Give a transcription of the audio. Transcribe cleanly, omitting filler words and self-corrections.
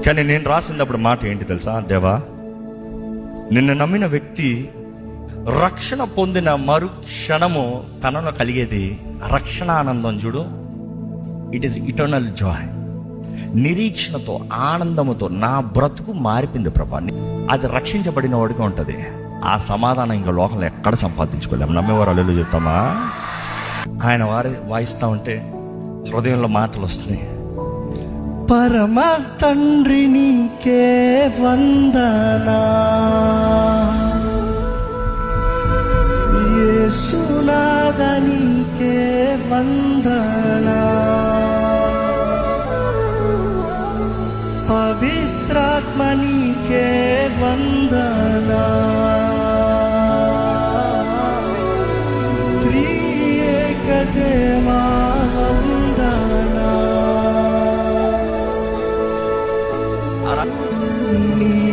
కానీ నేను రాసినప్పుడు మాట ఏంటి తెలుసా? దేవా, నిన్ను నమ్మిన వ్యక్తి రక్షణ పొందిన మరుక్షణము తనలో కలిగేది రక్షణ ఆనందం. చూడు, ఇట్ ఈస్ ఇటర్నల్ జాయ్. నిరీక్షణతో, ఆనందముతో నా బ్రతుకు మారిపోయింది ప్రభా. అది రక్షించబడిన వాడిగా ఉంటుంది. ఆ సమాధానం ఇంకా లోకంలో ఎక్కడ సంపాదించుకోలేము. నమ్మేవారు అల్లు చెప్తామా? ఆయన వాయిస్తూ ఉంటే హృదయంలో మాటలు వస్తున్నాయి. పరమ తండ్రి నీకే వందనా, యేసునాథ నీకే వందనా, పవిత్రాత్మ నీకే వందనా, త్రియేక దేవా వందనా. నీ